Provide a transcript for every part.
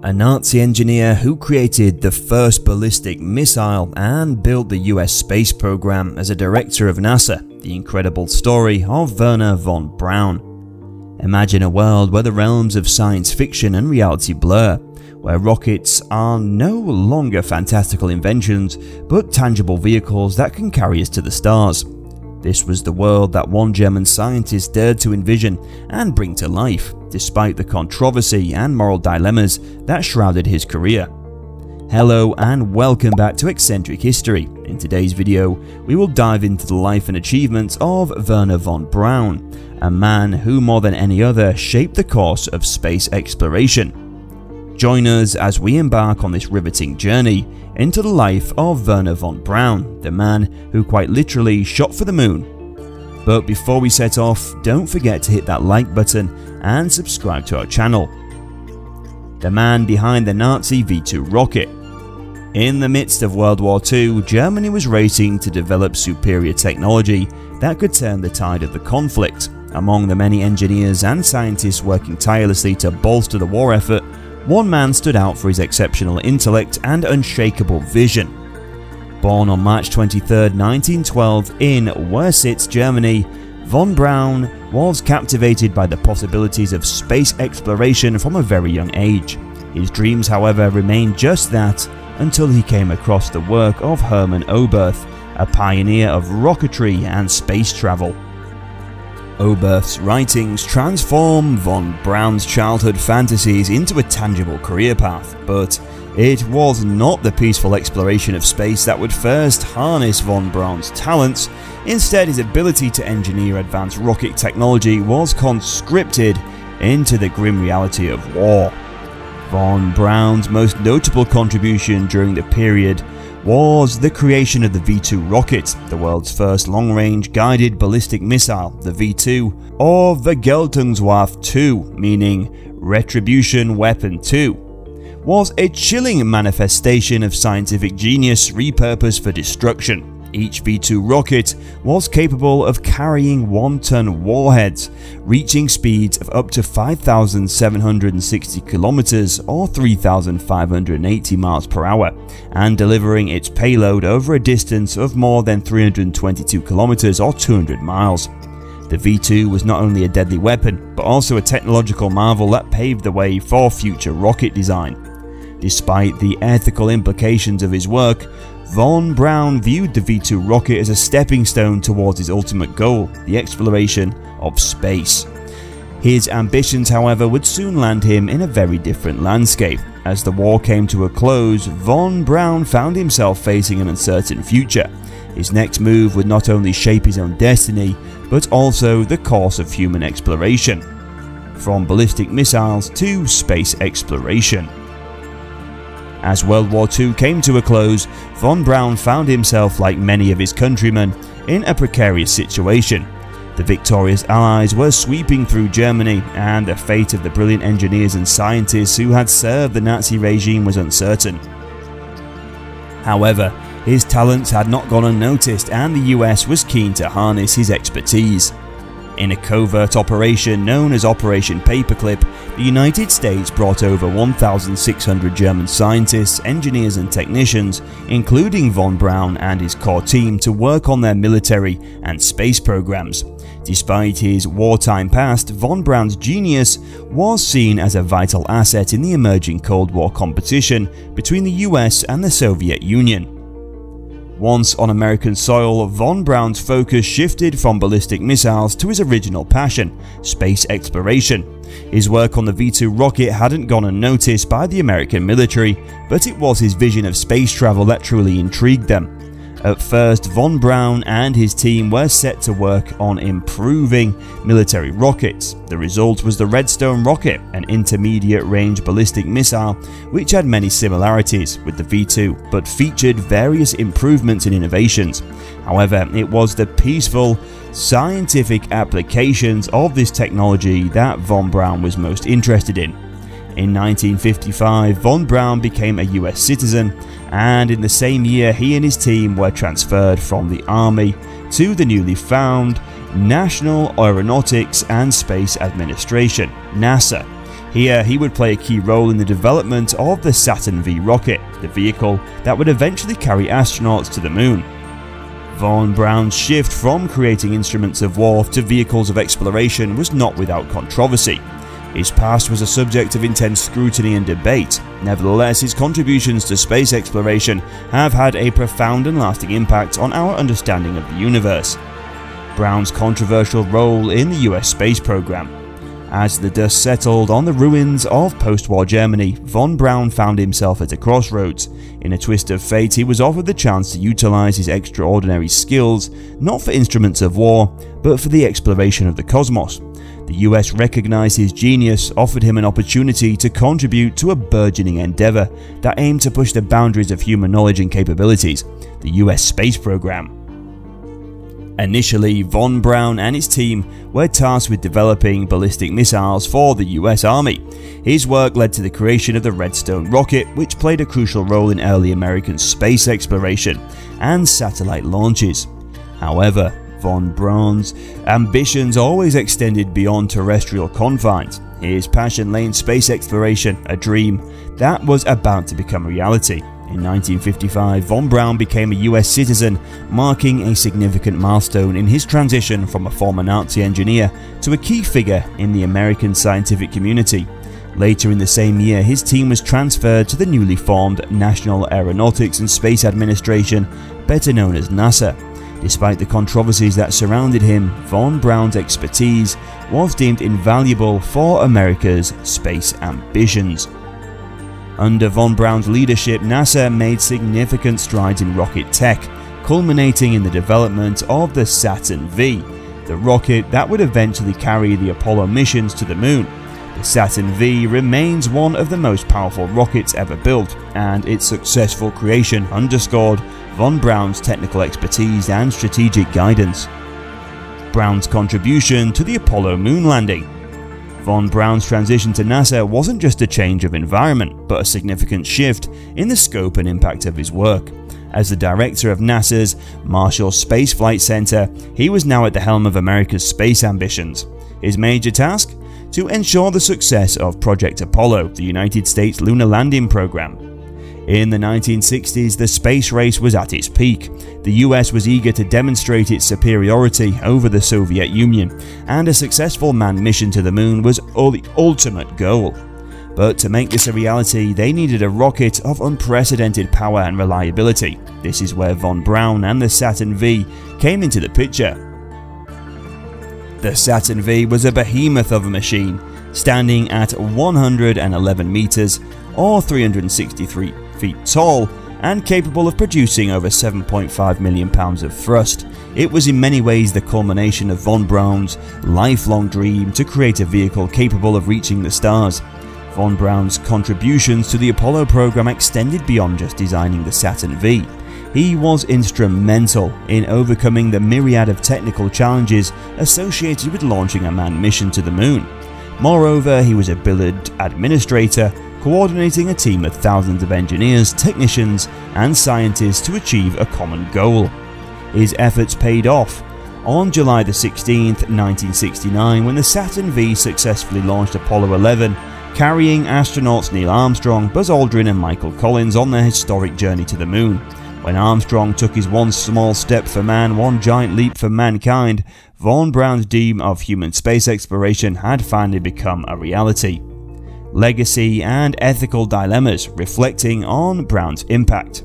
a Nazi engineer who created the first ballistic missile and built the US space program as a director of NASA. The incredible story of Wernher von Braun. Imagine a world where the realms of science fiction and reality blur, where rockets are no longer fantastical inventions, but tangible vehicles that can carry us to the stars. This was the world that one German scientist dared to envision and bring to life, despite the controversy and moral dilemmas that shrouded his career. Hello and welcome back to Eccentric History. In today's video, we will dive into the life and achievements of Wernher von Braun, a man who more than any other shaped the course of space exploration. Join us as we embark on this riveting journey into the life of Wernher von Braun, the man who quite literally shot for the moon. But before we set off, don't forget to hit that like button and subscribe to our channel. The man behind the Nazi V2 rocket. In the midst of World War II, Germany was racing to develop superior technology that could turn the tide of the conflict. Among the many engineers and scientists working tirelessly to bolster the war effort, one man stood out for his exceptional intellect and unshakable vision. Born on March 23, 1912 in Wirsitz, Germany, von Braun was captivated by the possibilities of space exploration from a very young age. His dreams, however, remained just that until he came across the work of Hermann Oberth, a pioneer of rocketry and space travel. Oberth's writings transform von Braun's childhood fantasies into a tangible career path, but it was not the peaceful exploration of space that would first harness von Braun's talents. Instead, his ability to engineer advanced rocket technology was conscripted into the grim reality of war. Von Braun's most notable contribution during the period was the creation of the V2 rocket, the world's first long-range guided ballistic missile. The V2, or Vergeltungswaffe 2, meaning Retribution Weapon 2, was a chilling manifestation of scientific genius repurposed for destruction. Each V2 rocket was capable of carrying 1-ton warheads, reaching speeds of up to 5,760 kilometers or 3,580 miles per hour, and delivering its payload over a distance of more than 322 kilometers or 200 miles. The V2 was not only a deadly weapon, but also a technological marvel that paved the way for future rocket design. Despite the ethical implications of his work, von Braun viewed the V2 rocket as a stepping stone towards his ultimate goal, the exploration of space. His ambitions, however, would soon land him in a very different landscape. As the war came to a close, von Braun found himself facing an uncertain future. His next move would not only shape his own destiny, but also the course of human exploration, from ballistic missiles to space exploration. As World War II came to a close, von Braun found himself, like many of his countrymen, in a precarious situation. The victorious Allies were sweeping through Germany, and the fate of the brilliant engineers and scientists who had served the Nazi regime was uncertain. However, his talents had not gone unnoticed, and the US was keen to harness his expertise. In a covert operation known as Operation Paperclip, the United States brought over 1,600 German scientists, engineers and technicians, including von Braun and his core team, to work on their military and space programs. Despite his wartime past, von Braun's genius was seen as a vital asset in the emerging Cold War competition between the US and the Soviet Union. Once on American soil, von Braun's focus shifted from ballistic missiles to his original passion, space exploration. His work on the V2 rocket hadn't gone unnoticed by the American military, but it was his vision of space travel that truly intrigued them. At first, von Braun and his team were set to work on improving military rockets. The result was the Redstone rocket, an intermediate-range ballistic missile which had many similarities with the V2 but featured various improvements and innovations. However, it was the peaceful, scientific applications of this technology that von Braun was most interested in. In 1955, von Braun became a US citizen, and in the same year he and his team were transferred from the Army to the newly found National Aeronautics and Space Administration, NASA. Here, he would play a key role in the development of the Saturn V rocket, the vehicle that would eventually carry astronauts to the moon. Von Braun's shift from creating instruments of war to vehicles of exploration was not without controversy. His past was a subject of intense scrutiny and debate. Nevertheless, his contributions to space exploration have had a profound and lasting impact on our understanding of the universe. Braun's controversial role in the US space program. As the dust settled on the ruins of post-war Germany, von Braun found himself at a crossroads. In a twist of fate, he was offered the chance to utilize his extraordinary skills, not for instruments of war, but for the exploration of the cosmos. The US recognized his genius, offered him an opportunity to contribute to a burgeoning endeavor that aimed to push the boundaries of human knowledge and capabilities, the US space program. Initially, von Braun and his team were tasked with developing ballistic missiles for the US Army. His work led to the creation of the Redstone rocket, which played a crucial role in early American space exploration and satellite launches. However, von Braun's ambitions always extended beyond terrestrial confines. His passion lay in space exploration, a dream that was about to become reality. In 1955, von Braun became a US citizen, marking a significant milestone in his transition from a former Nazi engineer to a key figure in the American scientific community. Later in the same year, his team was transferred to the newly formed National Aeronautics and Space Administration, better known as NASA. Despite the controversies that surrounded him, von Braun's expertise was deemed invaluable for America's space ambitions. Under von Braun's leadership, NASA made significant strides in rocket tech, culminating in the development of the Saturn V, the rocket that would eventually carry the Apollo missions to the moon. The Saturn V remains one of the most powerful rockets ever built, and its successful creation underscored von Braun's technical expertise and strategic guidance. Braun's contribution to the Apollo moon landing. Von Braun's transition to NASA wasn't just a change of environment, but a significant shift in the scope and impact of his work. As the director of NASA's Marshall Space Flight Center, he was now at the helm of America's space ambitions. His major task? To ensure the success of Project Apollo, the United States lunar landing program. In the 1960s, the space race was at its peak. The US was eager to demonstrate its superiority over the Soviet Union, and a successful manned mission to the moon was the ultimate goal. But to make this a reality, they needed a rocket of unprecedented power and reliability. This is where von Braun and the Saturn V came into the picture. The Saturn V was a behemoth of a machine, standing at 111 meters or 363 feet tall and capable of producing over 7.5 million pounds of thrust. It was in many ways the culmination of von Braun's lifelong dream to create a vehicle capable of reaching the stars. Von Braun's contributions to the Apollo program extended beyond just designing the Saturn V. He was instrumental in overcoming the myriad of technical challenges associated with launching a manned mission to the moon. Moreover, he was a brilliant administrator, coordinating a team of thousands of engineers, technicians, and scientists to achieve a common goal. His efforts paid off. On July 16, 1969, when the Saturn V successfully launched Apollo 11, carrying astronauts Neil Armstrong, Buzz Aldrin, and Michael Collins on their historic journey to the moon. When Armstrong took his one small step for man, one giant leap for mankind, von Braun's dream of human space exploration had finally become a reality. Legacy and ethical dilemmas reflecting on Braun's impact.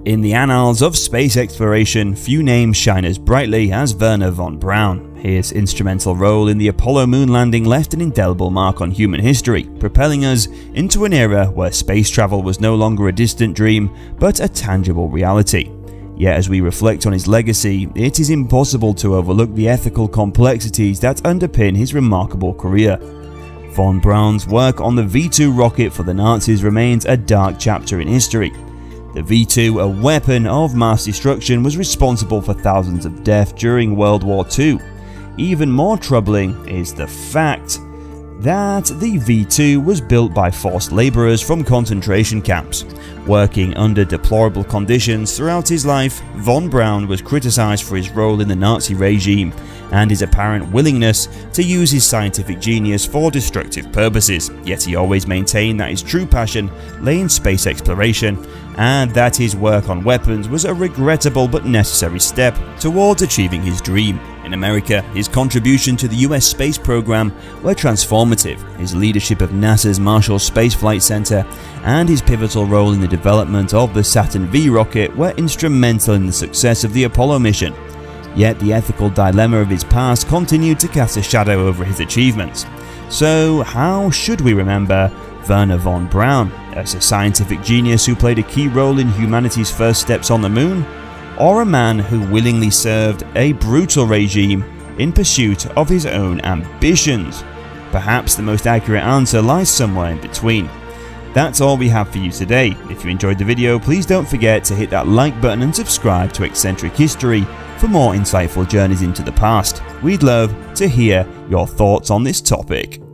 In the annals of space exploration, few names shine as brightly as Wernher von Braun. His instrumental role in the Apollo moon landing left an indelible mark on human history, propelling us into an era where space travel was no longer a distant dream, but a tangible reality. Yet as we reflect on his legacy, it is impossible to overlook the ethical complexities that underpin his remarkable career. Von Braun's work on the V2 rocket for the Nazis remains a dark chapter in history. The V2, a weapon of mass destruction, was responsible for thousands of deaths during World War II. Even more troubling is the fact that the V-2 was built by forced laborers from concentration camps. Working under deplorable conditions throughout his life, von Braun was criticized for his role in the Nazi regime and his apparent willingness to use his scientific genius for destructive purposes, yet he always maintained that his true passion lay in space exploration and that his work on weapons was a regrettable but necessary step towards achieving his dream. In America, his contribution to the US space program were transformative. His leadership of NASA's Marshall Space Flight Center and his pivotal role in the development of the Saturn V rocket were instrumental in the success of the Apollo mission. Yet the ethical dilemma of his past continued to cast a shadow over his achievements. So how should we remember Wernher von Braun? As a scientific genius who played a key role in humanity's first steps on the moon? Or a man who willingly served a brutal regime in pursuit of his own ambitions? Perhaps the most accurate answer lies somewhere in between. That's all we have for you today. If you enjoyed the video, please don't forget to hit that like button and subscribe to Eccentric History for more insightful journeys into the past. We'd love to hear your thoughts on this topic.